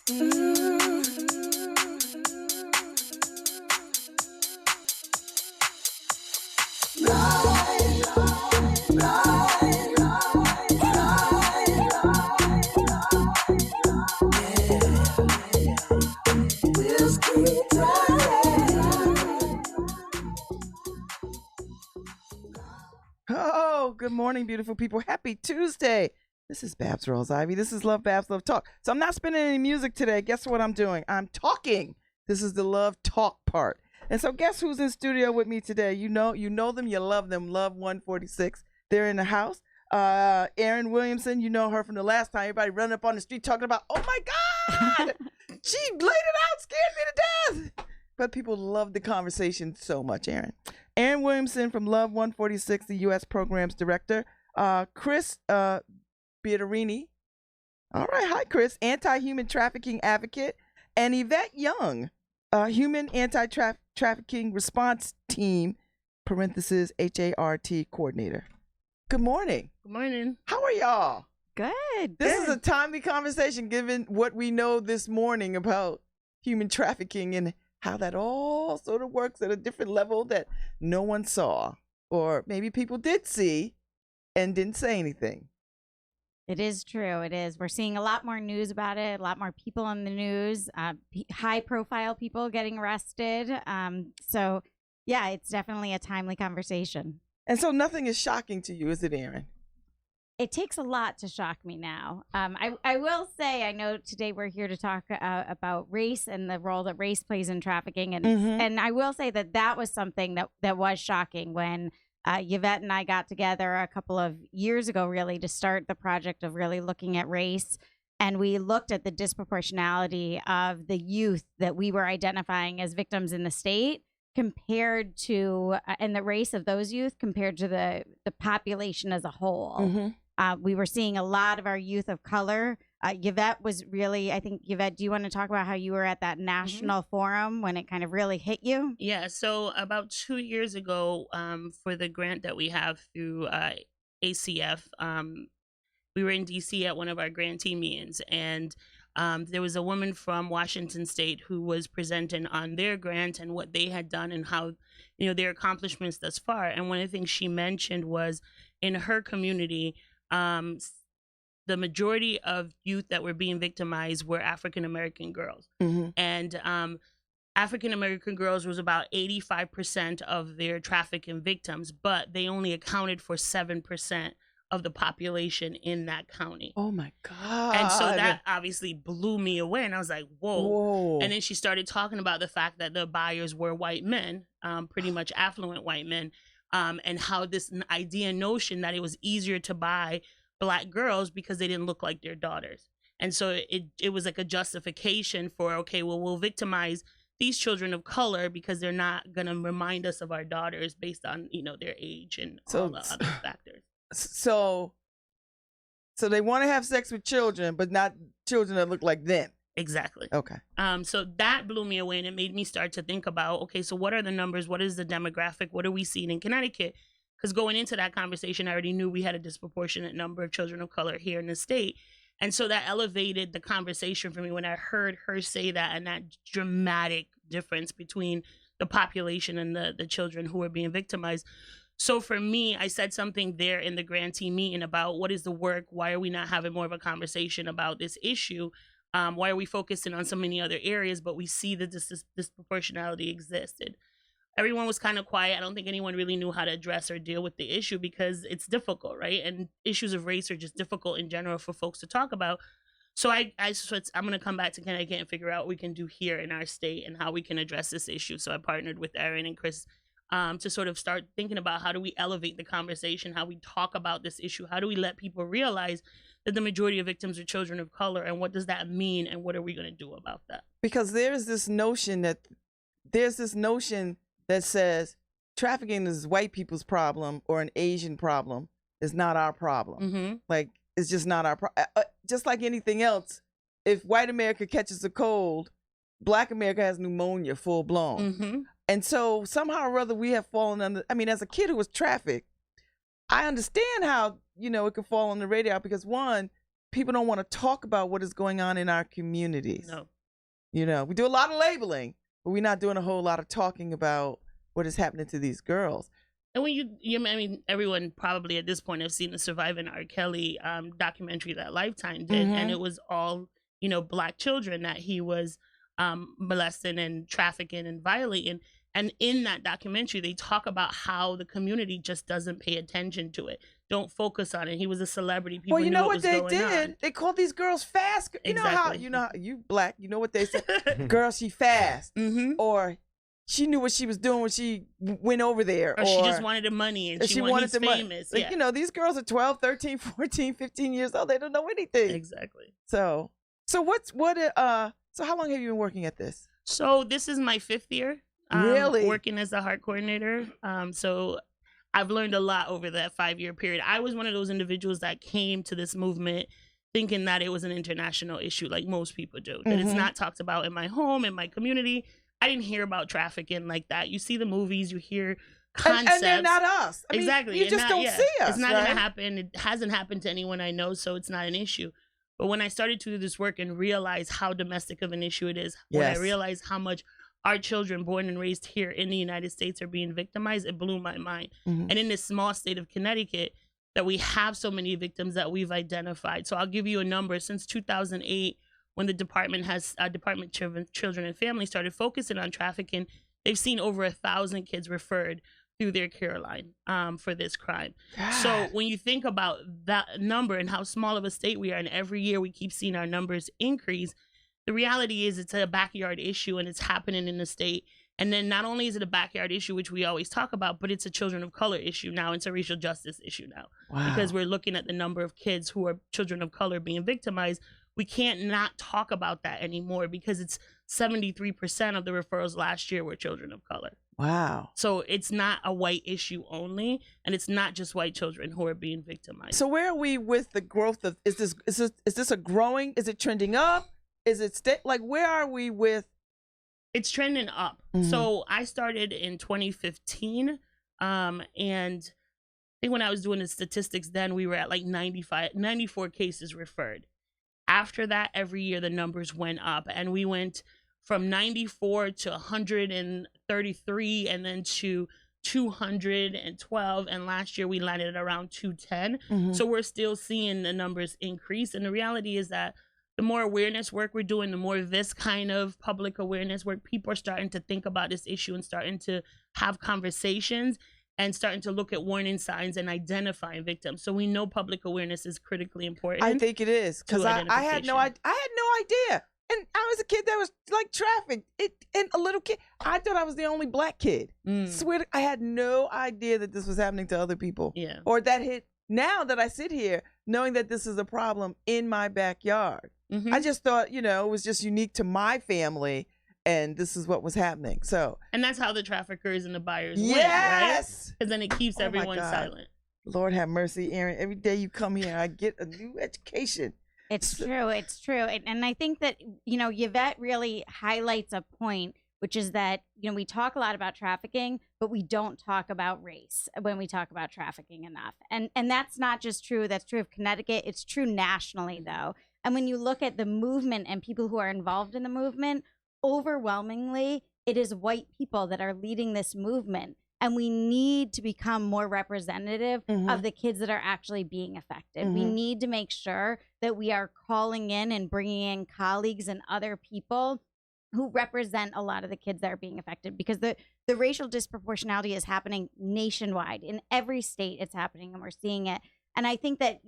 Oh, good morning, beautiful people. Happy Tuesday. This is Babz Rawls Ivy. This is Lovebabz, Lovetalk. So I'm not spinning any music today. Guess what I'm doing? I'm talking. This is the Love Talk part. And so guess who's in studio with me today? You know them, you love them. Love 146. They're in the house. Erin Williamson, you know her from the last time. Everybody running up on the street talking about, oh my God, she laid it out, scared me to death. But people love the conversation so much, Erin. Erin Williamson from Love 146, the U.S. Programs Director. Chris Biaterini. All right, hi, Chris. Anti-human trafficking advocate. And Yvette Young, Human Anti-Trafficking Response Team, parentheses, HART coordinator. Good morning. Good morning. How are y'all? Good. This is a timely conversation given what we know this morning about human trafficking and how that all sort of works at a different level that no one saw, or maybe people did see and didn't say anything. It is true. It is. We're seeing a lot more news about it, a lot more people in the news, high-profile people getting arrested. So, yeah, it's definitely a timely conversation. And so nothing is shocking to you, is it, Erin? It takes a lot to shock me now. I will say, I know today we're here to talk about race and the role that race plays in trafficking. And I will say that was something that was shocking when Yvette and I got together a couple of years ago, really, to start the project of really looking at race. And we looked at the disproportionality of the youth that we were identifying as victims in the state compared to, and the race of those youth compared to the population as a whole. We were seeing a lot of our youth of color. Yvette was really, I think, Yvette, do you want to talk about how you were at that national forum when it kind of really hit you? Yeah, so about 2 years ago, for the grant that we have through ACF, we were in D.C. at one of our grantee meetings, and there was a woman from Washington State who was presenting on their grant and what they had done and how, their accomplishments thus far. And one of the things she mentioned was in her community, the majority of youth that were being victimized were African-American girls. And African-American girls was about 85% of their trafficking victims, but they only accounted for 7% of the population in that county. Oh my God. And so that obviously blew me away. And I was like, whoa. And then she started talking about the fact that the buyers were white men, pretty much affluent white men, and how this notion that it was easier to buy Black girls because they didn't look like their daughters. And so it was like a justification for, okay, well, we'll victimize these children of color because they're not going to remind us of our daughters based on, their age and all the other factors. So they want to have sex with children, but not children that look like them. Exactly. Okay. So that blew me away, and it made me start to think about, okay, so what are the numbers? What is the demographic? What are we seeing in Connecticut? Because going into that conversation, I already knew we had a disproportionate number of children of color here in the state. And so that elevated the conversation for me when I heard her say that, and that dramatic difference between the population and the children who are being victimized. So for me, I said something there in the grantee meeting about what is the work? Why are we not having more of a conversation about this issue? Why are we focusing on so many other areas, but we see that this disproportionality existed? Everyone was kind of quiet. I don't think anyone really knew how to address or deal with the issue because it's difficult, right? And issues of race are just difficult in general for folks to talk about. So I'm going to come back to Connecticut and figure out what we can do here in our state and how we can address this issue. So I partnered with Erin and Chris to sort of start thinking about how do we elevate the conversation, how we talk about this issue, how do we let people realize that the majority of victims are children of color, and what does that mean, and what are we going to do about that? Because there's this notion that says trafficking is white people's problem or an Asian problem. Is not our problem. Like, it's just not our problem. Just like anything else, if white America catches a cold, Black America has pneumonia full blown. And so somehow or other we have fallen under, as a kid who was trafficked, I understand how, it could fall on the radar because one, people don't want to talk about what is going on in our communities. No. You know, we do a lot of labeling, but we're not doing a whole lot of talking about what is happening to these girls. And when I mean, everyone probably at this point have seen the Surviving R. Kelly documentary that Lifetime did, and it was all, you know, Black children that he was molesting and trafficking and violating. And in that documentary, they talk about how the community just doesn't pay attention to it, don't focus on it. He was a celebrity. People Well, you knew know what what was they going did? on. They called these girls fast. Exactly. You know how you Black. You know what they said? Girl, she fast, or she knew what she was doing when she went over there. Or she just wanted the money and she wanted the money. famous. Like, Yeah. you know, these girls are 12, 13, 14, 15 years old. They don't know anything. Exactly. So how long have you been working at this? So this is my 5th year. Really? Working as a heart coordinator. So I've learned a lot over that 5-year period. I was one of those individuals that came to this movement thinking that it was an international issue, like most people do, that it's not talked about in my home, in my community. I didn't hear about trafficking like that. You see the movies, you hear concepts. And they're not us. I mean, exactly. you just don't see us. It's not right? going to happen. It hasn't happened to anyone I know, so it's not an issue. But when I started to do this work and realize how domestic of an issue it is, when I realized how much our children born and raised here in the United States are being victimized, it blew my mind. And in this small state of Connecticut, that we have so many victims that we've identified. So I'll give you a number. Since 2008, when the Department of Children and Families started focusing on trafficking, they've seen over 1,000 kids referred through their care line for this crime. God. So when you think about that number and how small of a state we are, and every year we keep seeing our numbers increase, the reality is it's a backyard issue and it's happening in the state. And then not only is it a backyard issue, which we always talk about, but it's a children of color issue now. It's a racial justice issue now. Wow. Because we're looking at the number of kids who are children of color being victimized. We can't not talk about that anymore because it's 73% of the referrals last year were children of color. Wow. So it's not a white issue only, and it's not just white children who are being victimized. So where are we with the growth of, is this a growing, is it trending up? Is it like, where are we with? It's trending up. So I started in 2015, and I think when I was doing the statistics then, we were at like 94 cases referred. After that, every year the numbers went up, and we went from 94 to 133, and then to 212, and last year we landed at around 210. So we're still seeing the numbers increase, and the reality is that the more awareness work we're doing, the more this kind of public awareness work, people are starting to think about this issue and starting to have conversations and starting to look at warning signs and identifying victims. So we know public awareness is critically important. I think it is, because I had no idea. And I was a kid that was like trafficked. And a little kid. I thought I was the only Black kid. Swear, I had no idea that this was happening to other people. Yeah. Or that hit. Now that I sit here knowing that this is a problem in my backyard, I just thought, it was just unique to my family, and this is what was happening. So, and that's how the traffickers and the buyers win, right? Yes. Because then it keeps everyone silent. Lord have mercy, Aaron. Every day you come here, I get a new education. It's true. It's true. And I think that, Yvette really highlights a point, which is that, we talk a lot about trafficking, but we don't talk about race when we talk about trafficking enough. And that's not just true. That's true of Connecticut. It's true nationally, though. And when you look at the movement and people who are involved in the movement, overwhelmingly, it is white people that are leading this movement. And we need to become more representative of the kids that are actually being affected. We need to make sure that we are calling in and bringing in colleagues and other people who represent a lot of the kids that are being affected, because the racial disproportionality is happening nationwide. In every state it's happening, and we're seeing it. And I think that,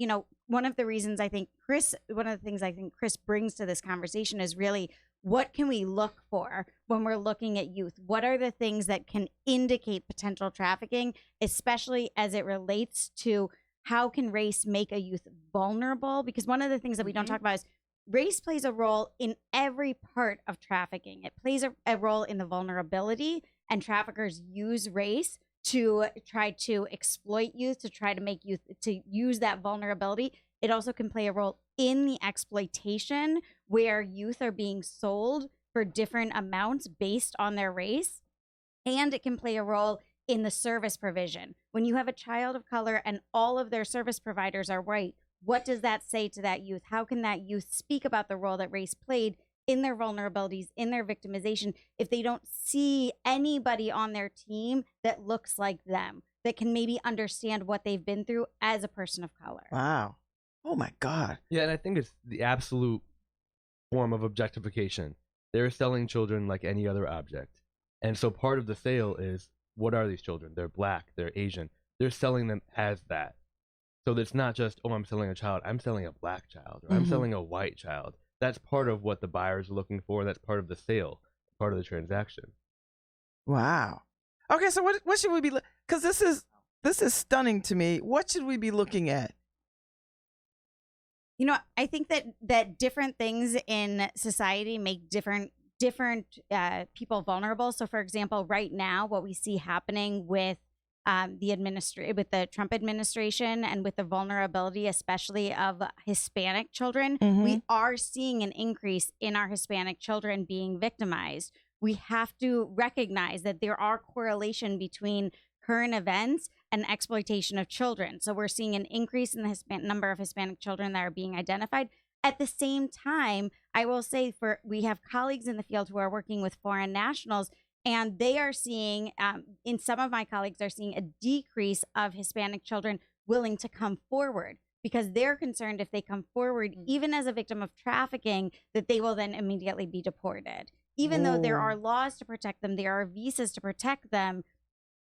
one of the things I think Chris brings to this conversation is really, what can we look for when we're looking at youth? What are the things that can indicate potential trafficking, especially as it relates to how can race make a youth vulnerable? Because one of the things that we don't talk about is race plays a role in every part of trafficking. It plays a role in the vulnerability, and traffickers use race to try to exploit youth, to try to make youth to use that vulnerability. It also can play a role in the exploitation, where youth are being sold for different amounts based on their race. And it can play a role in the service provision. When you have a child of color and all of their service providers are white, what does that say to that youth? How can that youth speak about the role that race played in their vulnerabilities, in their victimization, if they don't see anybody on their team that looks like them, that can maybe understand what they've been through as a person of color? Wow. Oh my God. Yeah, and I think it's the absolute form of objectification. They're selling children like any other object. And so part of the sale is, what are these children? They're black, they're Asian. They're selling them as that. So it's not just, oh, I'm selling a child. I'm selling a black child, or I'm selling a white child. That's part of what the buyers are looking for. That's part of the sale, part of the transaction. Wow. Okay, so what should we be? Because this is stunning to me. What should we be looking at? You know, I think that different things in society make different people vulnerable. So, for example, right now, what we see happening with with the Trump administration and with the vulnerability, especially of Hispanic children, we are seeing an increase in our Hispanic children being victimized. We have to recognize that there are correlation between current events and exploitation of children. So we're seeing an increase in the number of Hispanic children that are being identified. At the same time, I will say we have colleagues in the field who are working with foreign nationals, and they are seeing, in some of my colleagues are seeing a decrease of Hispanic children willing to come forward because they're concerned if they come forward, even as a victim of trafficking, that they will then immediately be deported. Even though there are laws to protect them, there are visas to protect them,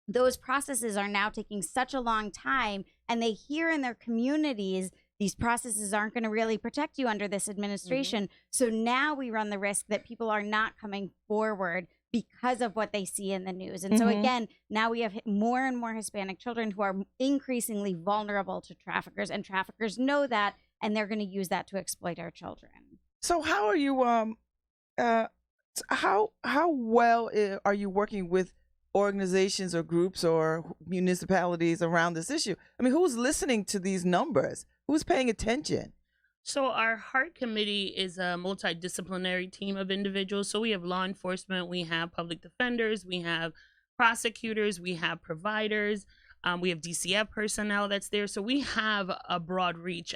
those processes are now taking such a long time, and they hear in their communities these processes aren't going to really protect you under this administration. So now we run the risk that people are not coming forward because of what they see in the news. And so again, now we have more and more Hispanic children who are increasingly vulnerable to traffickers, and traffickers know that, and they're going to use that to exploit our children. So how are you how well are you working with organizations or groups or municipalities around this issue? I mean, who's listening to these numbers? Who's paying attention? So our HEART committee is a multidisciplinary team of individuals. So we have law enforcement, we have public defenders, we have prosecutors, we have providers, we have DCF personnel that's there. So we have a broad reach.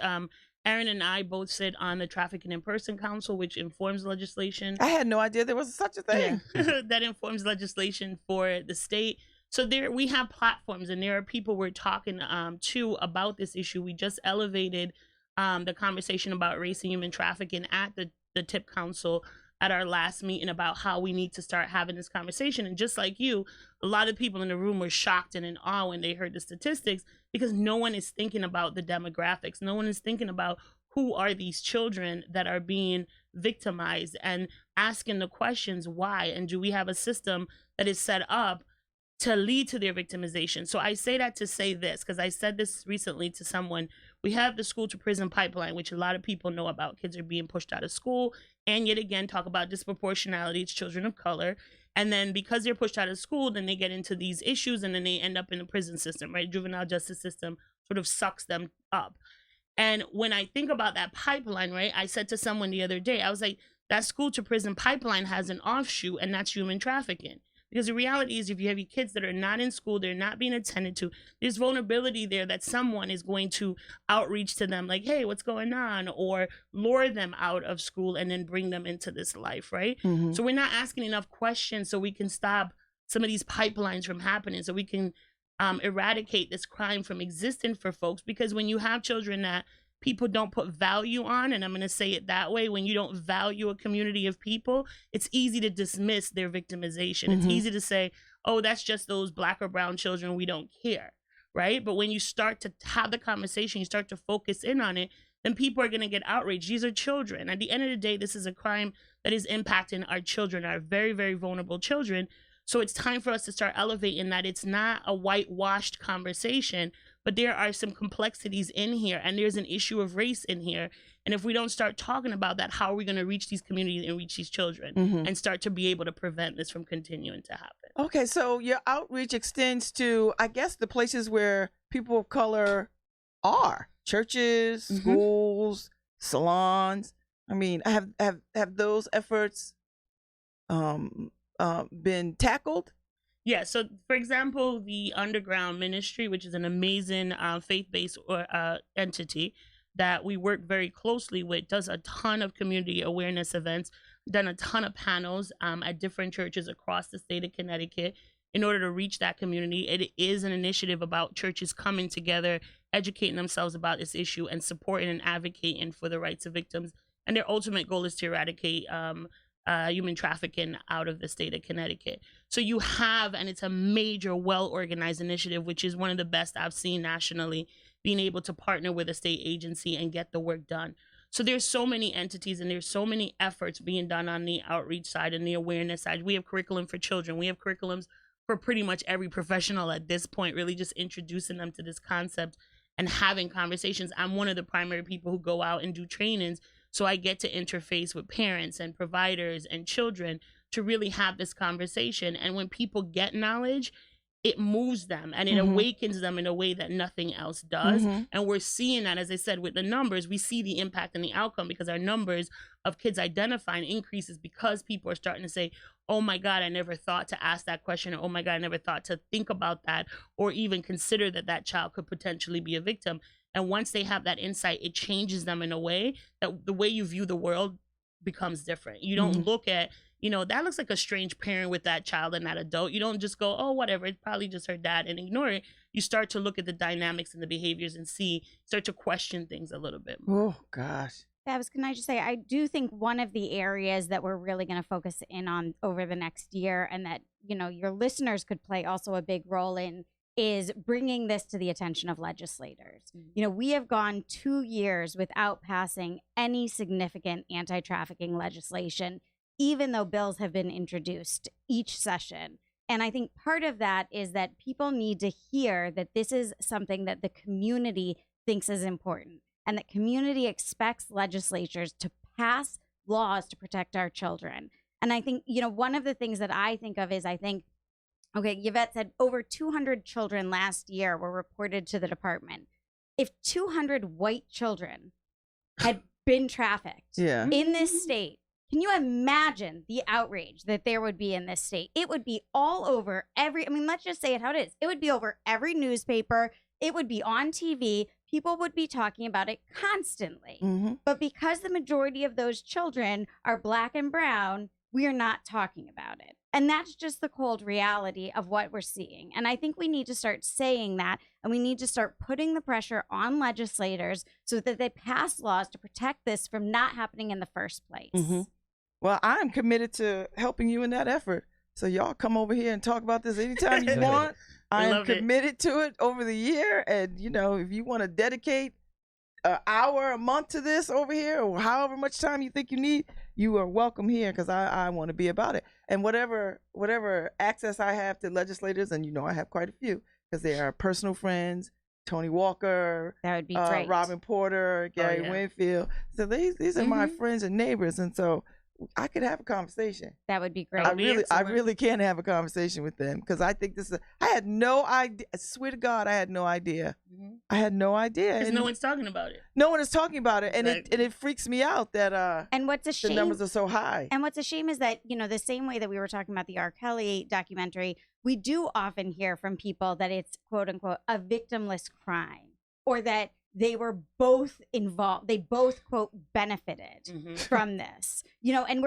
Aaron and I both sit on the Trafficking in Person Council, which informs legislation. I had no idea there was such a thing. Yeah. That informs legislation for the state. So there we have platforms, and there are people we're talking to about this issue. We just elevated the conversation about race and human trafficking at the TIP Council at our last meeting about how we need to start having this conversation. And just like you, a lot of people in the room were shocked and in awe when they heard the statistics, because no one is thinking about the demographics. No one is thinking about who are these children that are being victimized, and asking the questions why, and do we have a system that is set up to lead to their victimization. So I say that to say this, because I said this recently to someone. We have the school to prison pipeline, which a lot of people know about. Kids are being pushed out of school, and yet again talk about disproportionality. It's children of color. And then because they're pushed out of school, then they get into these issues, and then they end up in the prison system, right? Juvenile justice system sort of sucks them up. And when I think about that pipeline, right, I said to someone the other day, I was like, that school to prison pipeline has an offshoot, and that's human trafficking. Because the reality is, if you have your kids that are not in school, they're not being attended to, there's vulnerability there that someone is going to outreach to them like, hey, what's going on? Or lure them out of school and then bring them into this life, right? So we're not asking enough questions so we can stop some of these pipelines from happening, so we can eradicate this crime from existing for folks. Because when you have children that people don't put value on, and I'm going to say it that way, when you don't value a community of people, it's easy to dismiss their victimization. It's easy to say, oh, that's just those black or brown children, we don't care, right? But when you start to have the conversation, you start to focus in on it, then people are going to get outraged. These are children. At the end of the day, this is a crime that is impacting our children, our very, very vulnerable children. So it's time for us to start elevating that. It's not a whitewashed conversation, but there are some complexities in here, and there's an issue of race in here. And if we don't start talking about that, how are we going to reach these communities and reach these children and start to be able to prevent this from continuing to happen? Okay, so your outreach extends to, I guess, the places where people of color are: churches, schools, salons. I mean, have those efforts been tackled? Yeah, so for example, the Underground Ministry, which is an amazing faith-based entity, that we work very closely with does a ton of community awareness events, done a ton of panels at different churches across the state of Connecticut in order to reach that community. It is an initiative about churches coming together, educating themselves about this issue, and supporting and advocating for the rights of victims. And their ultimate goal is to eradicate human trafficking out of the state of Connecticut. So you have, and it's a major, well-organized initiative, which is one of the best I've seen nationally, being able to partner with a state agency and get the work done. So there's so many entities and there's so many efforts being done on the outreach side and the awareness side. We have curriculum for children. We have curriculums for pretty much every professional at this point, really just introducing them to this concept and having conversations. I'm one of the primary people who go out and do trainings, so I get to interface with parents and providers and children to really have this conversation. And when people get knowledge, it moves them and it awakens them in a way that nothing else does. And we're seeing that, as I said, with the numbers, we see the impact and the outcome, because our numbers of kids identifying increases because people are starting to say, oh my God, I never thought to ask that question. Or, oh my God, I never thought to think about that or even consider that that child could potentially be a victim. And once they have that insight, it changes them in a way that the way you view the world becomes different. You don't look at, you know, that looks like a strange parent with that child and that adult. You don't just go, oh, whatever, it's probably just her dad, and ignore it. You start to look at the dynamics and the behaviors and start to question things a little bit more. Oh, gosh. Babz, can I just say, I do think one of the areas that we're really going to focus in on over the next year, and that, you know, your listeners could play also a big role in, is bringing this to the attention of legislators. You know, we have gone 2 years without passing any significant anti-trafficking legislation, even though bills have been introduced each session. And I think part of that is that people need to hear that this is something that the community thinks is important, and that community expects legislatures to pass laws to protect our children. And I think, you know, one of the things that I think of is, okay, Yvette said over 200 children last year were reported to the department. If 200 white children had been trafficked in this state, can you imagine the outrage that there would be in this state? It would be all over let's just say it how it is. It would be over every newspaper. It would be on TV. People would be talking about it constantly. But because the majority of those children are Black and brown, we are not talking about it. And that's just the cold reality of what we're seeing. And I think we need to start saying that, and we need to start putting the pressure on legislators so that they pass laws to protect this from not happening in the first place. Well, I'm committed to helping you in that effort. So y'all come over here and talk about this anytime you want. I am committed to it over the year. And, you know, if you want to dedicate an hour a month to this over here, or however much time you think you need, you are welcome here, because I want to be about it. And whatever access I have to legislators, and you know I have quite a few, because they are personal friends, Tony Walker, that would be great. Robin Porter, Gary Winfield. So these are my friends and neighbors, and so I could have a conversation. That would be great. I really can have a conversation with them, because I think this is. I had no idea. I swear to God, I had no idea. I had no idea. Because no one's talking about it. No one is talking about it, and it freaks me out that and what's a shame, the numbers are so high. And what's a shame is that, you know, the same way that we were talking about the R. Kelly documentary, we do often hear from people that it's quote unquote a victimless crime, or that they were both involved. They both, quote, benefited from this. You know, and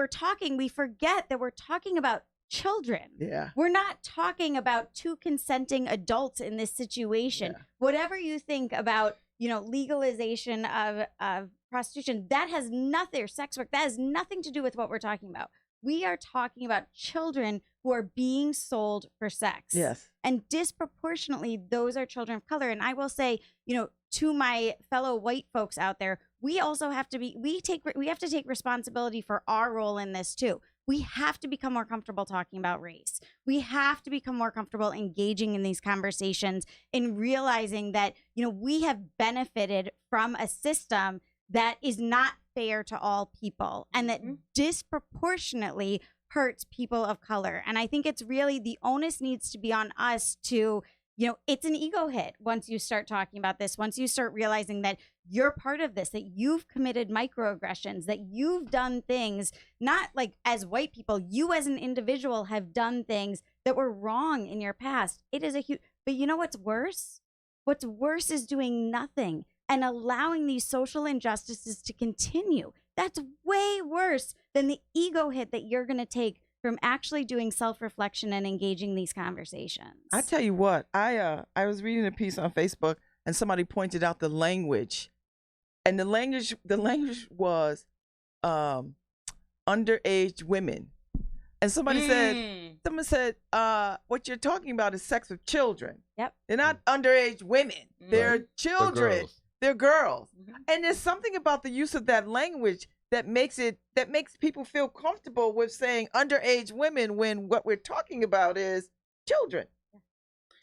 we forget that we're talking about children. Yeah. We're not talking about two consenting adults in this situation. Yeah. Whatever you think about, you know, legalization of prostitution, that has nothing, or sex work, that has nothing to do with what we're talking about. We are talking about children who are being sold for sex. Yes. And disproportionately, those are children of color. And I will say, you know, to my fellow white folks out there, we also have to we have to take responsibility for our role in this too. We have to become more comfortable talking about race. We have to become more comfortable engaging in these conversations and realizing that, you know, we have benefited from a system that is not fair to all people, and that disproportionately hurts people of color. And I think it's really, the onus needs to be on us to, you know, it's an ego hit once you start talking about this, once you start realizing that you're part of this, that you've committed microaggressions, that you've done things, not like as white people, you as an individual have done things that were wrong in your past. It is a huge, but you know what's worse? What's worse is doing nothing and allowing these social injustices to continue. That's way worse than the ego hit that you're going to take from actually doing self-reflection and engaging these conversations. I tell you what, I was reading a piece on Facebook and somebody pointed out the language. And the language was underage women. And someone said, what you're talking about is sex with children. Yep. They're not underage women. They're children. They're girls. And there's something about the use of that language that makes people feel comfortable with saying underage women when what we're talking about is children.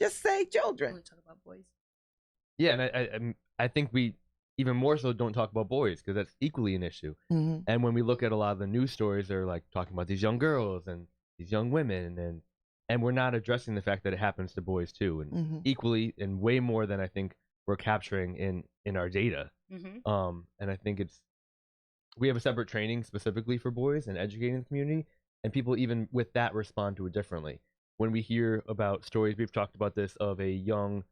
Just say children. I want to talk about boys. Yeah, and I think we even more so don't talk about boys because that's equally an issue. And when we look at a lot of the news stories, they're like talking about these young girls and these young women, and we're not addressing the fact that it happens to boys too, and equally and way more than I think we're capturing in our data. And I think we have a separate training specifically for boys and educating the community, and people even with that respond to it differently. When we hear about stories, we've talked about this, of a young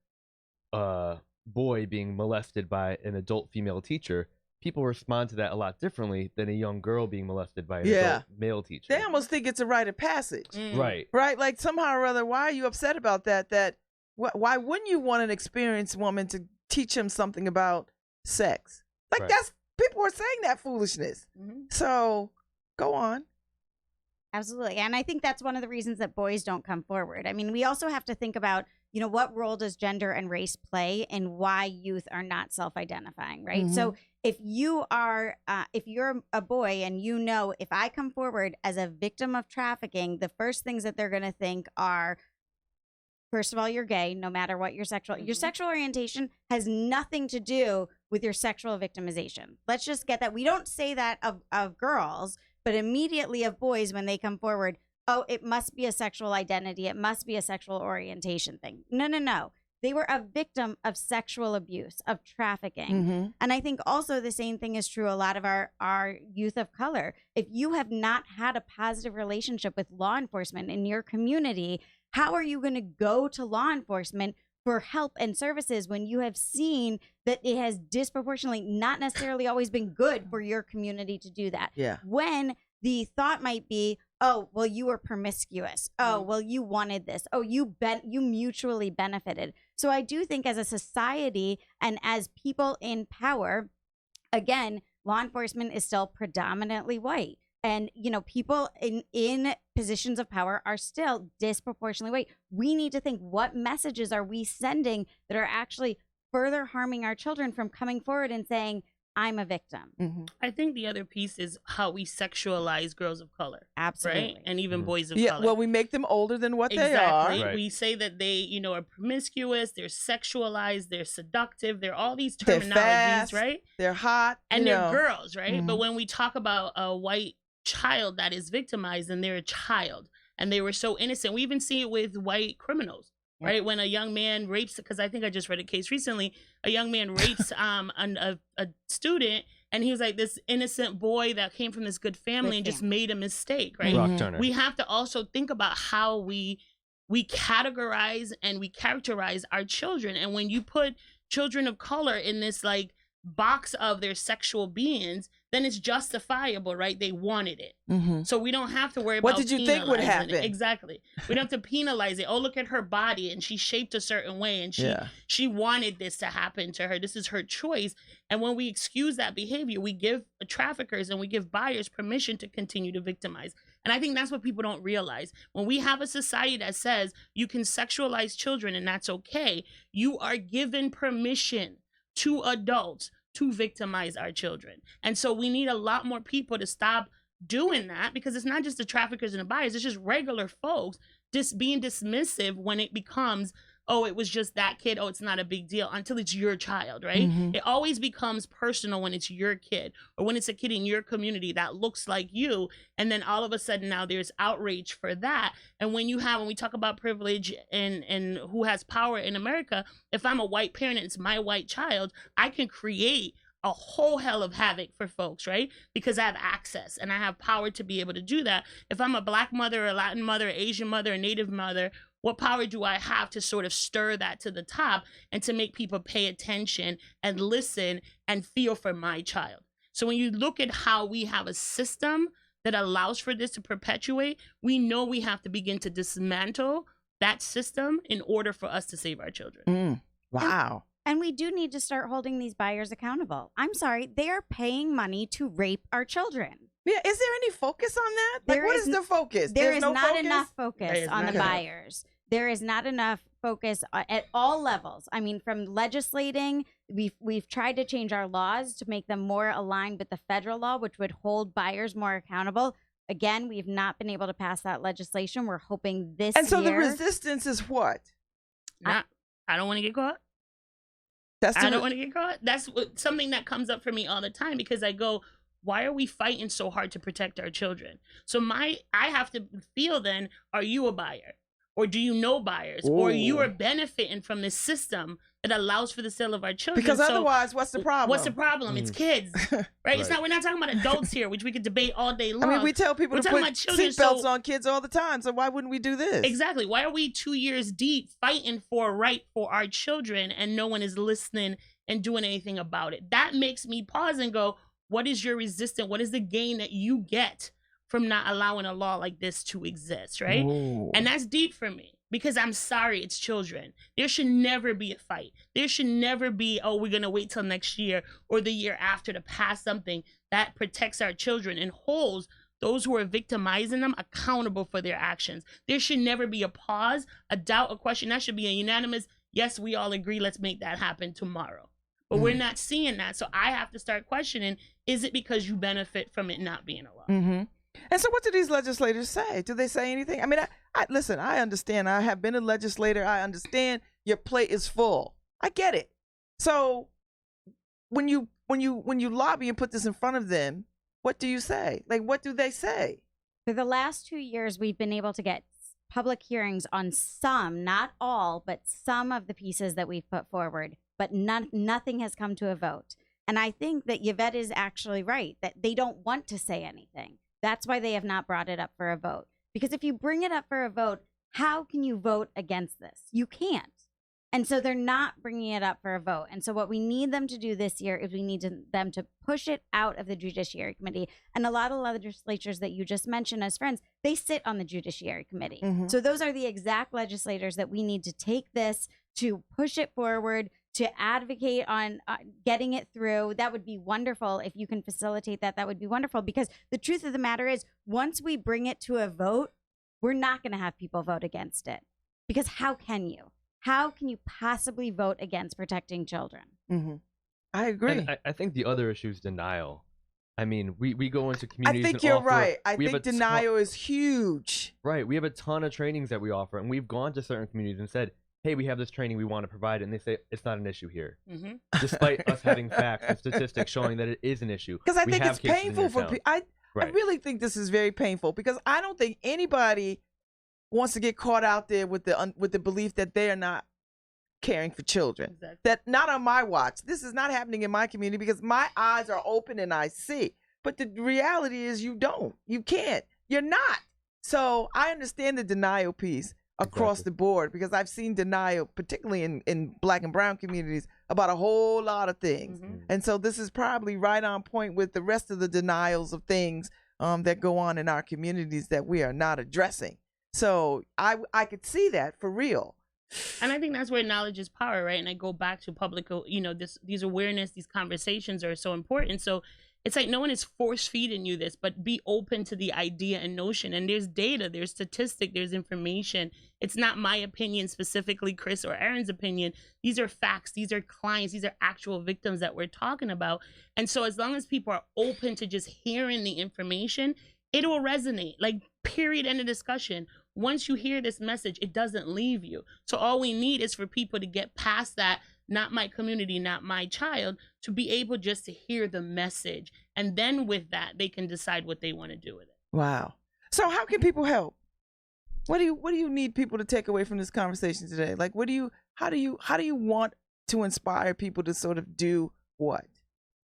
boy being molested by an adult female teacher, people respond to that a lot differently than a young girl being molested by an adult male teacher. They almost think it's a rite of passage. Right. Like somehow or other, why are you upset about that? Why wouldn't you want an experienced woman to teach him something about sex? Like that's, people are saying that foolishness. So go on. Absolutely. And I think that's one of the reasons that boys don't come forward. I mean, we also have to think about, what role does gender and race play and why youth are not self-identifying, right? So if you're a boy and if I come forward as a victim of trafficking, the first things that they're going to think are, first of all, you're gay, no matter what your sexual orientation has nothing to do with your sexual victimization. Let's just get that. We don't say that of girls, but immediately of boys when they come forward, oh, it must be a sexual identity. It must be a sexual orientation thing. No. They were a victim of sexual abuse, of trafficking. And I think also the same thing is true a lot of our youth of color. If you have not had a positive relationship with law enforcement in your community, how are you going to go to law enforcement for help and services when you have seen that it has disproportionately not necessarily always been good for your community to do that? Yeah. When the thought might be, oh, well, you were promiscuous. Oh, well, you wanted this. Oh, you mutually benefited. So I do think as a society and as people in power, again, law enforcement is still predominantly white. And, people in positions of power are still disproportionately white. We need to think, what messages are we sending that are actually further harming our children from coming forward and saying, I'm a victim? I think the other piece is how we sexualize girls of color. Absolutely. Right? And even boys of Yeah, color. well, we make them older than what they are. Right. We say that they, are promiscuous, they're sexualized, they're seductive, they're all these terminologies, They're fast, right? They're hot. And they're girls, right? But when we talk about a white child that is victimized, and they're a child, and they were so innocent. We even see it with white criminals. Right, when a young man rapes, because I think I just read a case recently, a young man rapes a student, and he was like this innocent boy that came from this good family and just made a mistake, right? Rock Turner. We have to also think about how we categorize and we characterize our children, and when you put children of color in this like box of their sexual beings, then it's justifiable, right? They wanted it. So we don't have to worry about what did you think would happen. Exactly. We don't have to penalize it. Oh, look at her body, and she's shaped a certain way, and she wanted this to happen to her. This is her choice. And when we excuse that behavior, we give traffickers and we give buyers permission to continue to victimize. And I think that's what people don't realize. When we have a society that says you can sexualize children and that's okay, you are given permission to adults to victimize our children. And so we need a lot more people to stop doing that, because it's not just the traffickers and the buyers, it's just regular folks just being dismissive when it becomes, oh, it was just that kid, oh, it's not a big deal, until it's your child, right? It always becomes personal when it's your kid, or when it's a kid in your community that looks like you, and then all of a sudden now there's outrage for that. And when we talk about privilege and who has power in America, if I'm a white parent and it's my white child, I can create a whole hell of havoc for folks, right? Because I have access and I have power to be able to do that. If I'm a Black mother, a Latin mother, Asian mother, a Native mother, What power do I have to sort of stir that to the top and to make people pay attention and listen and feel for my child? So when you look at how we have a system that allows for this to perpetuate, we know we have to begin to dismantle that system in order for us to save our children. Wow. And we do need to start holding these buyers accountable. I'm sorry, they are paying money to rape our children. Yeah, is there any focus on that? Like, what is the focus? There There's is no not focus? enough focus on the Okay. buyers. There is not enough focus at all levels. I mean, from legislating, we've tried to change our laws to make them more aligned with the federal law, which would hold buyers more accountable. Again, we've not been able to pass that legislation. We're hoping this And so year. the resistance is what? I don't want to get caught. That's I don't want to get caught. That's something that comes up for me all the time, because I go, why are we fighting so hard to protect our children? So I have to feel then, are you a buyer? Or do you know buyers? Or you are benefiting from this system that allows for the sale of our children? Because So otherwise, what's the problem? what's the problem? It's kids, right? It's not. We're not talking about adults here, which we could debate all day long. I mean, we tell people We're to talking put about children, seatbelts so- on kids all the time, so why wouldn't we do this? Exactly. Why are we 2 years deep fighting for a right for our children and no one is listening and doing anything about it? That makes me pause and go, what is your resistance? What is the gain that you get from not allowing a law like this to exist, right? Ooh. And that's deep for me, because I'm sorry, it's children. There should never be a fight. There should never be, oh, we're going to wait till next year or the year after to pass something that protects our children and holds those who are victimizing them accountable for their actions. There should never be a pause, a doubt, a question. That should be a unanimous, yes, we all agree, let's make that happen tomorrow. But we're not seeing that. So I have to start questioning, is it because you benefit from it not being a law? Mm-hmm. And so what do these legislators say? Do they say anything? I mean, I listen, I understand. I have been a legislator. I understand your plate is full. I get it. So when you lobby and put this in front of them, what do you say? Like, what do they say? For the last 2 years, we've been able to get public hearings on some, not all, but some of the pieces that we've put forward, but nothing has come to a vote. And I think that Yvette is actually right, that they don't want to say anything. That's why they have not brought it up for a vote. Because if you bring it up for a vote, how can you vote against this? You can't. And so they're not bringing it up for a vote. And so what we need them to do this year is we need them to push it out of the Judiciary Committee. And a lot of legislators that you just mentioned as friends, they sit on the Judiciary Committee. Mhm. So those are the exact legislators that we need to take this, to push it forward, to advocate on getting it through. That would be wonderful. If you can facilitate that, that would be wonderful. Because the truth of the matter is, once we bring it to a vote, we're not going to have people vote against it. Because how can you? How can you possibly vote against protecting children? Mm-hmm. I agree. And I think the other issue is denial. I mean, we go into communities. I think and you're offer- right. I we have think a ton- denial is huge. Right. We have a ton of trainings that we offer, and we've gone to certain communities and said, hey, we have this training we want to provide, and they say it's not an issue here, despite us having facts and statistics showing that it is an issue. Because I We think have it's cases in painful your for town. people. I Right. really think this is very painful, because I don't think anybody wants to get caught out there with the belief that they are not caring for children. Exactly. That not on my watch. This is not happening in my community, because my eyes are open and I see. But the reality is you don't. You can't. You're not. So I understand the denial piece across Exactly. the board, because I've seen denial, particularly in Black and brown communities, about a whole lot of things. And so this is probably right on point with the rest of the denials of things that go on in our communities that we are not addressing. So I could see that for real. And I think that's where knowledge is power, right? And I go back to public, these awareness, these conversations are so important. So it's like no one is force feeding you this, but be open to the idea and notion. And there's data, there's statistic, there's information. It's not my opinion, specifically Chris or Aaron's opinion. These are facts. These are clients. These are actual victims that we're talking about. And so as long as people are open to just hearing the information, it will resonate. Like, period, end of discussion. Once you hear this message, it doesn't leave you. So all we need is for people to get past that, not my community, not my child, to be able just to hear the message. And then with that, they can decide what they want to do with it. Wow. So how can people help? What do you need people to take away from this conversation today? Like, how do you want to inspire people to sort of do what?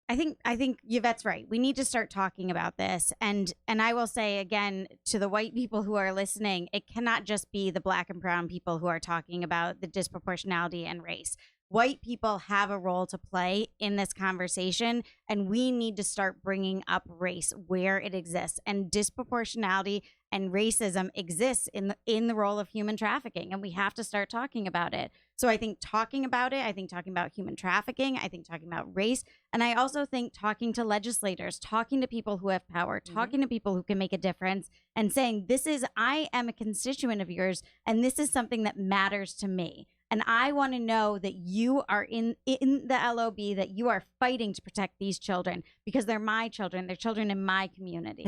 I think Yvette's right. We need to start talking about this. And I will say again to the white people who are listening, it cannot just be the black and brown people who are talking about the disproportionality and race. White people have a role to play in this conversation, and we need to start bringing up race where it exists. And disproportionality and racism exists in the role of human trafficking, and we have to start talking about it. So I think talking about it, I think talking about human trafficking, I think talking about race, and I also think talking to legislators, talking to people who have power, talking to people who can make a difference, and saying, I am a constituent of yours, and this is something that matters to me. And I want to know that you are in the LOB, that you are fighting to protect these children because they're my children. They're children in my community.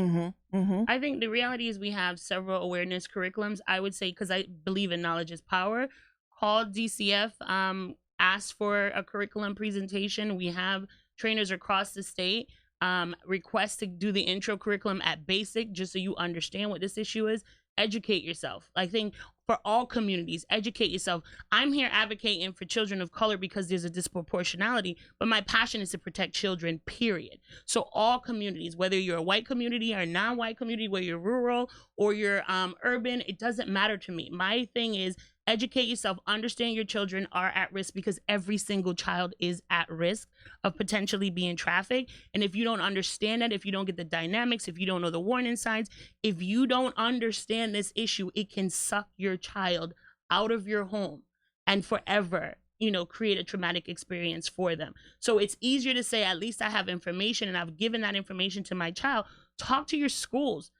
I think the reality is we have several awareness curriculums. I would say, because I believe in knowledge is power, call DCF, ask for a curriculum presentation. We have trainers across the state. Request to do the intro curriculum at basic, just so you understand what this issue is. Educate yourself. I think for all communities, educate yourself. I'm here advocating for children of color because there's a disproportionality, but my passion is to protect children, period. So all communities, whether you're a white community or a non-white community, whether you're rural or you're urban, it doesn't matter to me. My thing is educate yourself, understand your children are at risk because every single child is at risk of potentially being trafficked. And if you don't understand that, if you don't get the dynamics, if you don't know the warning signs, if you don't understand this issue, it can suck your child out of your home and forever, create a traumatic experience for them. So it's easier to say, at least I have information and I've given that information to my child. Talk to your schools.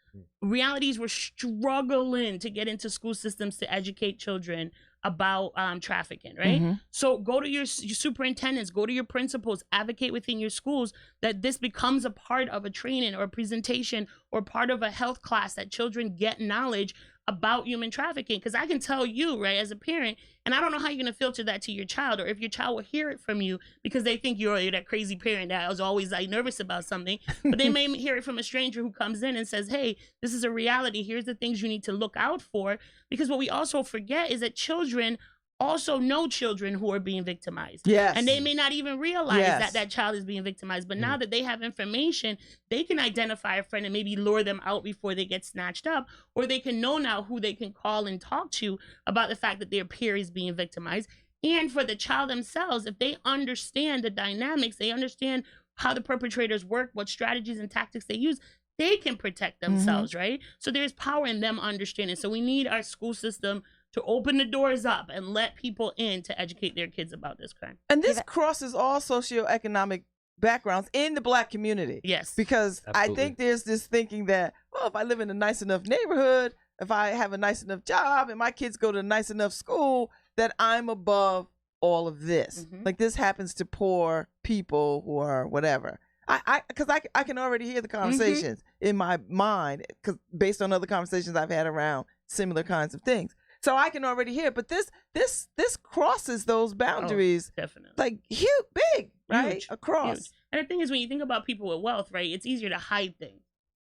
Realities, we're struggling to get into school systems to educate children about trafficking, right? So go to your superintendents, go to your principals, advocate within your schools that this becomes a part of a training or a presentation or part of a health class, that children get knowledge about human trafficking. Because I can tell you, right, as a parent, and I don't know how you're going to filter that to your child, or if your child will hear it from you because they think you're that crazy parent that was always like nervous about something, but they may hear it from a stranger who comes in and says, hey, this is a reality. Here's the things you need to look out for. Because what we also forget is that children also know children who are being victimized. Yes. And they may not even realize that that child is being victimized. But now that they have information, they can identify a friend and maybe lure them out before they get snatched up. Or they can know now who they can call and talk to about the fact that their peer is being victimized. And for the child themselves, if they understand the dynamics, they understand how the perpetrators work, what strategies and tactics they use, they can protect themselves, right? So there's power in them understanding. So we need our school system to open the doors up and let people in to educate their kids about this crime. And this crosses all socioeconomic backgrounds in the black community. Yes. Because Absolutely. I think there's this thinking that, well, if I live in a nice enough neighborhood, if I have a nice enough job and my kids go to a nice enough school, that I'm above all of this. Like this happens to poor people who are whatever. Because I can already hear the conversations in my mind, because based on other conversations I've had around similar kinds of things. So I can already hear, but this crosses those boundaries. Oh, definitely. Like huge, big, right? Huge, Across. huge. And the thing is, when you think about people with wealth, right, it's easier to hide things,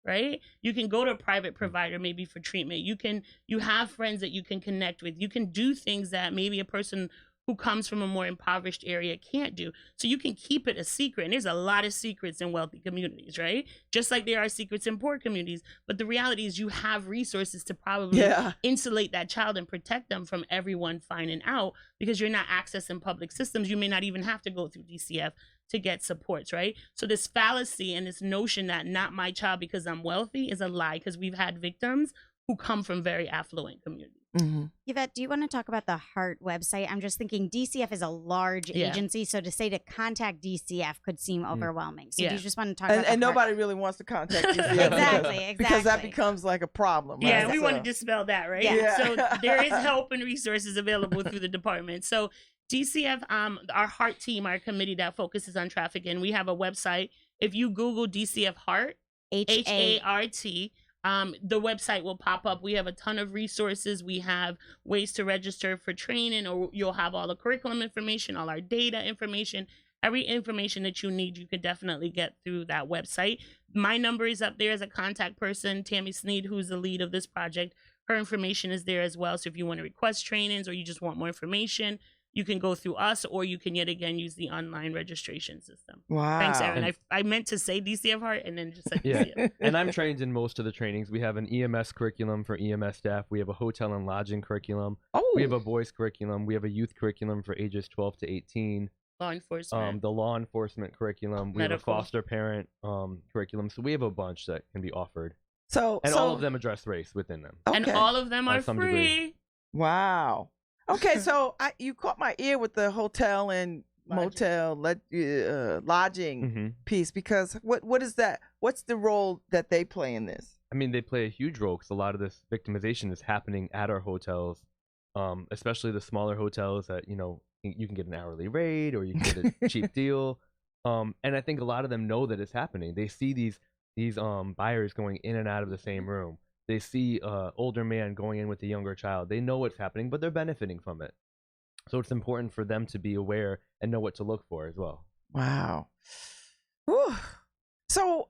right? You can go to a private provider maybe for treatment. You have friends that you can connect with. You can do things that maybe a person who comes from a more impoverished area can't do. So you can keep it a secret. And there's a lot of secrets in wealthy communities, right? Just like there are secrets in poor communities. But the reality is you have resources to probably insulate that child and protect them from everyone finding out, because you're not accessing public systems. You may not even have to go through DCF to get supports, right? So this fallacy and this notion that not my child because I'm wealthy is a lie, because we've had victims who come from very affluent communities. Yvette, do you want to talk about the HEART website? I'm just thinking DCF is a large agency, so to say to contact DCF could seem overwhelming. So do you just want to talk about and the nobody really wants to contact DCF Exactly. because that becomes like a problem. Right? Yeah, we want to dispel that, right? Yeah. So there is help and resources available through the department. So DCF, our HEART team, our committee that focuses on trafficking, we have a website. If you Google DCF HEART, HART, the website will pop up. We have a ton of resources. We have ways to register for training, or you'll have all the curriculum information, all our data information, every information that you need. You could definitely get through that website. My number is up there as a contact person. Tammy Sneed, who's the lead of this project, her information is there as well. So if you want to request trainings or you just want more information, you can go through us, or you can yet again use the online registration system. Wow. Thanks, Aaron. I meant to say DCF Heart and then just said Yeah. DCF. And I'm trained in most of the trainings. We have an EMS curriculum for EMS staff. We have a hotel and lodging curriculum. Oh. We have a boys curriculum. We have a youth curriculum for ages 12 to 18. Law enforcement. The law enforcement curriculum. We have a Medical. foster parent curriculum. So we have a bunch that can be offered. So All of them address race within them. Okay. And all of them On are some free. degree. Wow. Okay, so you caught my ear with the hotel and motel lodging Mm-hmm. piece, because what is that? What's the role that they play in this? I mean, they play a huge role because a lot of this victimization is happening at our hotels, especially the smaller hotels that, you can get an hourly rate or you can get a cheap deal. And I think a lot of them know that it's happening. They see these buyers going in and out of the same room. They see older man going in with a younger child. They know what's happening, but they're benefiting from it. So it's important for them to be aware and know what to look for as well. Wow. Whew. So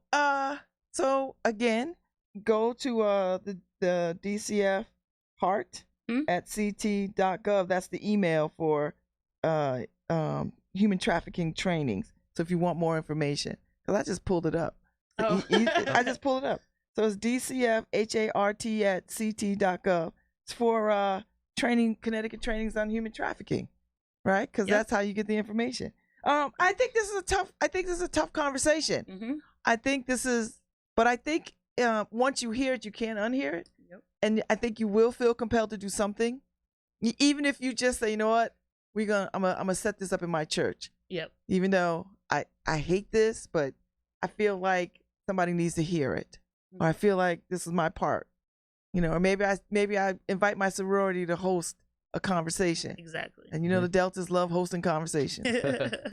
again, go to the DCF Heart at ct.gov. That's the email for human trafficking trainings. So if you want more information, because I just pulled it up. Oh. I just pulled it up. So it's DCF HART at ct.gov. It's for Connecticut trainings on human trafficking, right? Because that's how you get the information. I think this is a tough conversation. Mm-hmm. I think once you hear it, you can't unhear it. Yep. And I think you will feel compelled to do something, even if you just say, you know what, I'm gonna set this up in my church. Yep. Even though I hate this, but I feel like somebody needs to hear it, or I feel like this is my part, or maybe I invite my sorority to host a conversation. Exactly. And the Deltas love hosting conversations.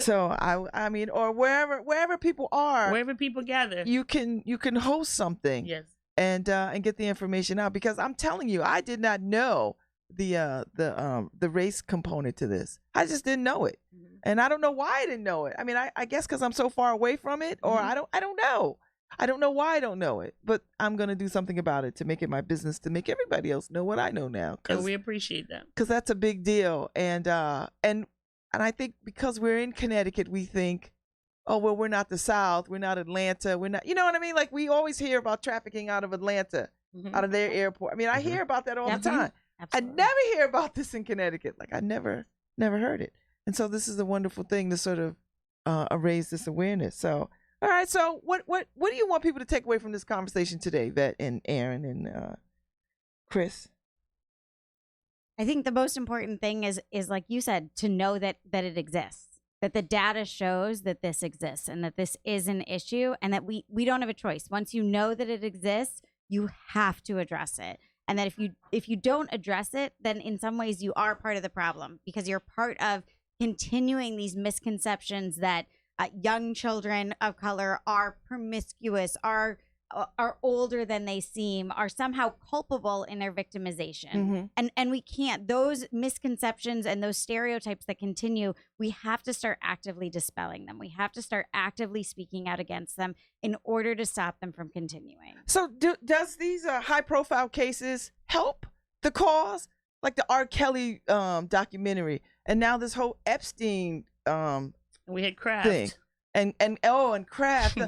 So I mean, or wherever people are, Wherever people gather. you can host something. Yes. And get the information out, because I'm telling you, I did not know the race component to this. I just didn't know it. Mm-hmm. And I don't know why I didn't know it. I mean, I guess because I'm so far away from it, or I don't know. I don't know why I don't know it, but I'm gonna do something about it to make it my business, to make everybody else know what I know now. And we appreciate that. Because that's a big deal. And I think because we're in Connecticut, we think, oh well, we're not the South, we're not Atlanta, we're not. You know what I mean? Like, we always hear about trafficking out of Atlanta, out of their airport. I mean, I hear about that all the time. Absolutely. I never hear about this in Connecticut. Like, I never heard it. And so this is a wonderful thing to sort of raise this awareness. So, all right. So what do you want people to take away from this conversation today, Vet and Aaron and Chris? I think the most important thing is like you said, to know that it exists, that the data shows that this exists and that this is an issue, and that we don't have a choice. Once you know that it exists, you have to address it. And that if you don't address it, then in some ways you are part of the problem, because you're part of continuing these misconceptions that young children of color are promiscuous, are older than they seem, are somehow culpable in their victimization. And we can't. Those misconceptions and those stereotypes that continue, we have to start actively dispelling them. We have to start actively speaking out against them in order to stop them from continuing. So does these high profile cases help the cause? Like the R. Kelly documentary, and now this whole Epstein We had Kraft. thing, and Kraft.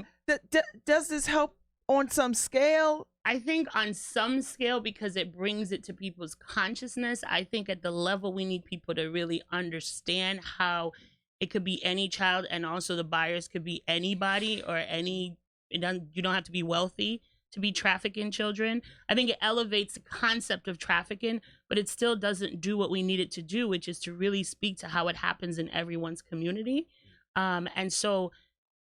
Does this help on some scale? I think on some scale, because it brings it to people's consciousness. I think at the level we need people to really understand how it could be any child, and also the buyers could be anybody, or you don't have to be wealthy to be trafficking children. I think it elevates the concept of trafficking, but it still doesn't do what we need it to do, which is to really speak to how it happens in everyone's community. And so,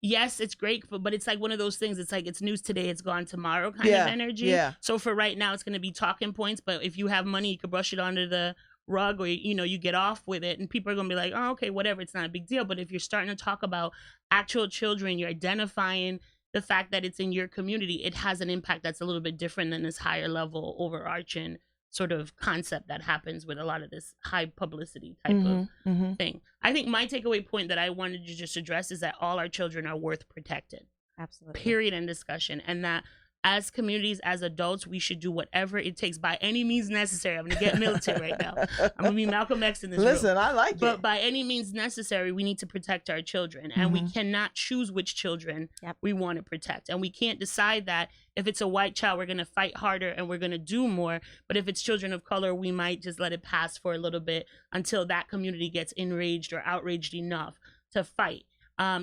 yes, it's great, but it's like one of those things. It's like, it's news today, it's gone tomorrow kind of energy. Yeah. So for right now, it's going to be talking points, but if you have money, you could brush it under the rug, or, you get off with it, and people are going to be like, oh, okay, whatever, it's not a big deal. But if you're starting to talk about actual children, you're identifying the fact that it's in your community, it has an impact that's a little bit different than this higher level overarching sort of concept that happens with a lot of this high publicity type of thing. I think my takeaway point that I wanted to just address is that all our children are worth protected. Absolutely. Period, in discussion. And that as communities, as adults, we should do whatever it takes by any means necessary. I'm going to get militant right now. I'm going to be Malcolm X in this room. Listen, I like But it. by any means necessary, we need to protect our children. And we cannot choose which children we want to protect. And we can't decide that if it's a white child, we're going to fight harder and we're going to do more. But if it's children of color, we might just let it pass for a little bit until that community gets enraged or outraged enough to fight.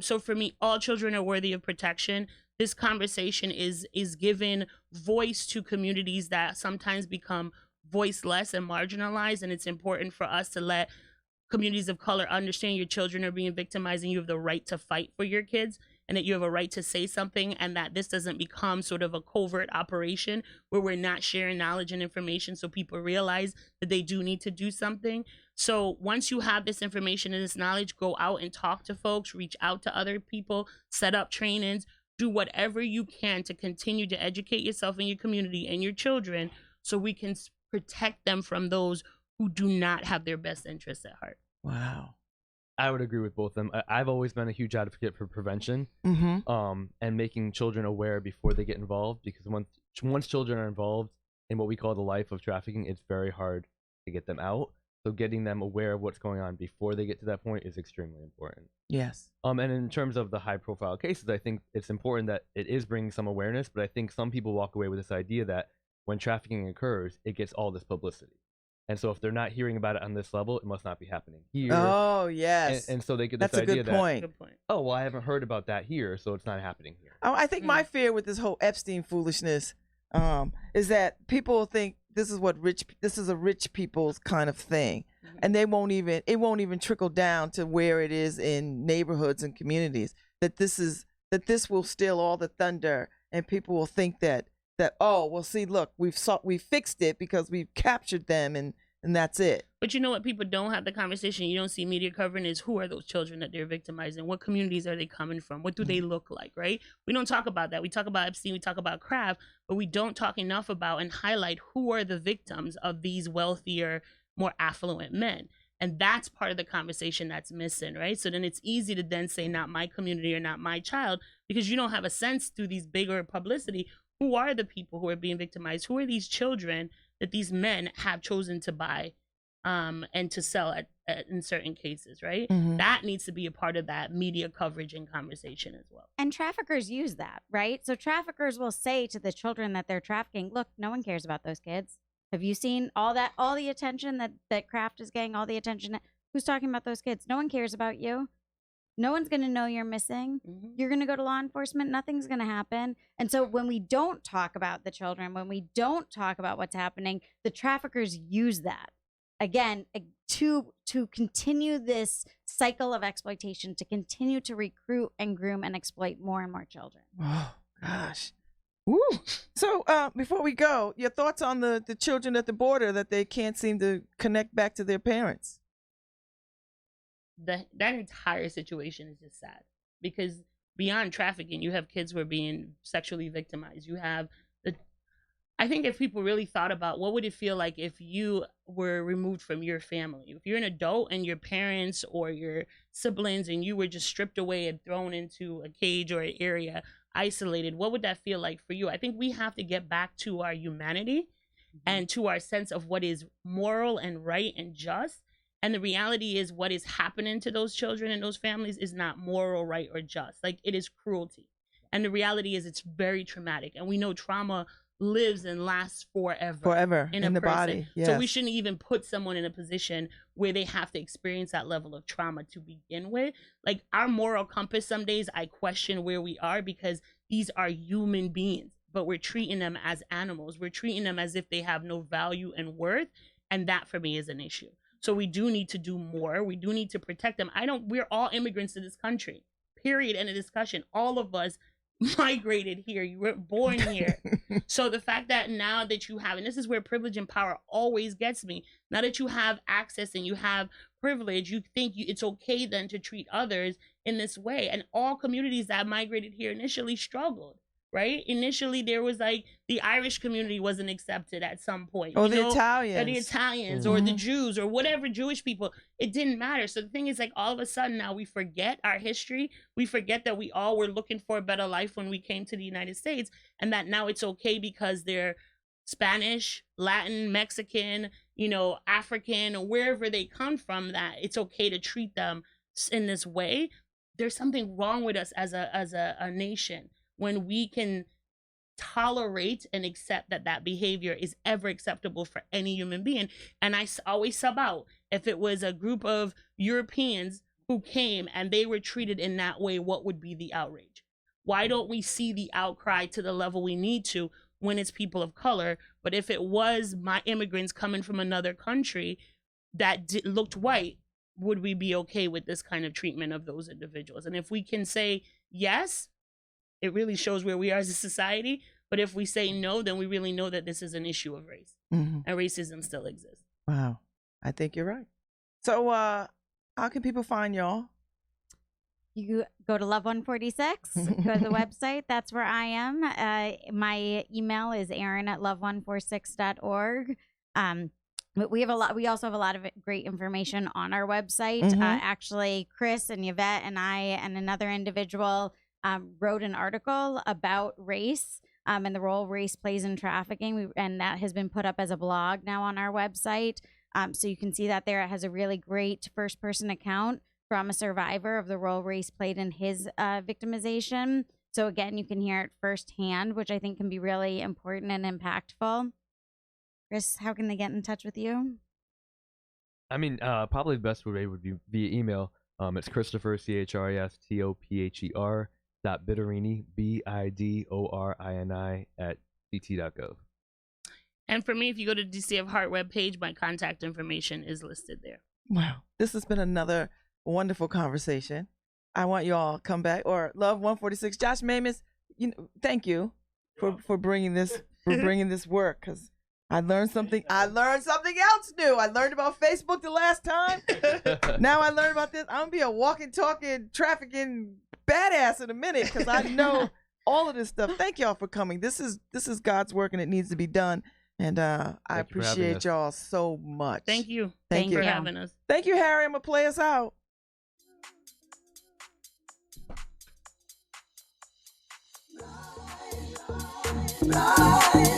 So for me, all children are worthy of protection. This conversation is given voice to communities that sometimes become voiceless and marginalized. And it's important for us to let communities of color understand your children are being victimized and you have the right to fight for your kids and that you have a right to say something, and that this doesn't become sort of a covert operation where we're not sharing knowledge and information so people realize that they do need to do something. So once you have this information and this knowledge, go out and talk to folks, reach out to other people, set up trainings, do whatever you can to continue to educate yourself and your community and your children so we can protect them from those who do not have their best interests at heart. Wow. I would agree with both of them. I've always been a huge advocate for prevention, and making children aware before they get involved, because once children are involved in what we call the life of trafficking, it's very hard to get them out. So getting them aware of what's going on before they get to that point is extremely important. Yes. And in terms of the high profile cases, I think it's important that it is bringing some awareness, but I think some people walk away with this idea that when trafficking occurs, it gets all this publicity. And so if they're not hearing about it on this level, it must not be happening here. Oh, yes. And so they get this That's a idea good point. Good point. oh, well, I haven't heard about that here, so it's not happening here. I think my fear with this whole Epstein foolishness is that people think this is a rich people's kind of thing, and it won't even trickle down to where it is in neighborhoods and communities. That this will steal all the thunder, and people will think that oh, well, see, look, we fixed it because we've captured them, and that's it. But you know what people don't have the conversation, you don't see media covering, is who are those children that they're victimizing? What communities are they coming from? What do they look like, right? We don't talk about that. We talk about Epstein, we talk about Kraft, but we don't talk enough about and highlight who are the victims of these wealthier, more affluent men. And that's part of the conversation that's missing, right? So then it's easy to then say not my community or not my child, because you don't have a sense through these bigger publicity. Who are the people who are being victimized? Who are these children that these men have chosen to buy and to sell in certain cases, right? That needs to be a part of that media coverage and conversation as well. And traffickers use that, right? So traffickers will say to the children that they're trafficking, look, no one cares about those kids. Have you seen all the attention that Kraft is getting, all the attention? Who's talking about those kids? No one cares about you. No one's going to know you're missing. You're going to go to law enforcement. Nothing's going to happen. And so when we don't talk about the children, when we don't talk about what's happening, the traffickers use that, again, to continue this cycle of exploitation, to continue to recruit and groom and exploit more and more children. Oh, gosh. Woo. So before we go, your thoughts on the children at the border that they can't seem to connect back to their parents? That entire situation is just sad, because beyond trafficking, you have kids who are being sexually victimized. You have I think if people really thought about what would it feel like if you were removed from your family, if you're an adult and your parents or your siblings and you were just stripped away and thrown into a cage or an area, isolated, what would that feel like for you? I think we have to get back to our humanity and to our sense of what is moral and right and just. And the reality is what is happening to those children and those families is not moral, right, or just. Like, it is cruelty. And the reality is it's very traumatic. And we know trauma lives and lasts forever in the person. Body. Yes. So we shouldn't even put someone in a position where they have to experience that level of trauma to begin with. Like, our moral compass, some days I question where we are, because these are human beings, but we're treating them as animals. We're treating them as if they have no value and worth. And that for me is an issue. So we do need to do more. We do need to protect them. We're all immigrants to this country, period. End of discussion. All of us migrated here. You were born here. So the fact that now that you have, and this is where privilege and power always gets me, now that you have access and you have privilege, you think it's okay then to treat others in this way. And all communities that migrated here initially struggled. right? Initially, there was like the Irish community wasn't accepted at some point. Or you the know? Italians. Or the Italians or the Jews or whatever Jewish people. It didn't matter. So the thing is, like, all of a sudden now we forget our history. We forget that we all were looking for a better life when we came to the United States, and that now it's okay because they're Spanish, Latin, Mexican, you know, African, or wherever they come from, that it's okay to treat them in this way. There's something wrong with us as a nation when we can tolerate and accept that behavior is ever acceptable for any human being. And I always sub out, if it was a group of Europeans who came and they were treated in that way, what would be the outrage? Why don't we see the outcry to the level we need to when it's people of color? But if it was my immigrants coming from another country that looked white, would we be okay with this kind of treatment of those individuals? And if we can say yes, it really shows where we are as a society. But if we say no, then we really know that this is an issue of race, and racism still exists. Wow. I think you're right. So how can people find y'all? You go to Love 146, go to the website. That's where I am. My email is aaron@love146.org. But we also have a lot of great information on our website. Actually, Chris and Yvette and I and another individual wrote an article about race and the role race plays in trafficking. And that has been put up as a blog now on our website. So you can see that there. It has a really great first-person account from a survivor of the role race played in his victimization. So again, you can hear it firsthand, which I think can be really important and impactful. Chris, how can they get in touch with you? I mean, probably the best way would be via email. It's Christopher, CHRISTOPHER .Bidorini, BIDORINI @ct.gov. And for me, if you go to DCF Heart webpage, my contact information is listed there. Wow. This has been another wonderful conversation. I want you all to come back, or Love 146. Josh Mamus, thank you for bringing this work, because I learned something. I learned something else new. I learned about Facebook the last time. Now I learned about this. I'm gonna be a walking, talking, trafficking badass in a minute, because I know all of this stuff. Thank y'all for coming. This is God's work, and it needs to be done. And I appreciate y'all so much. Thank you. Thank you for having us. Thank you, Harry. I'm gonna play us out. Right.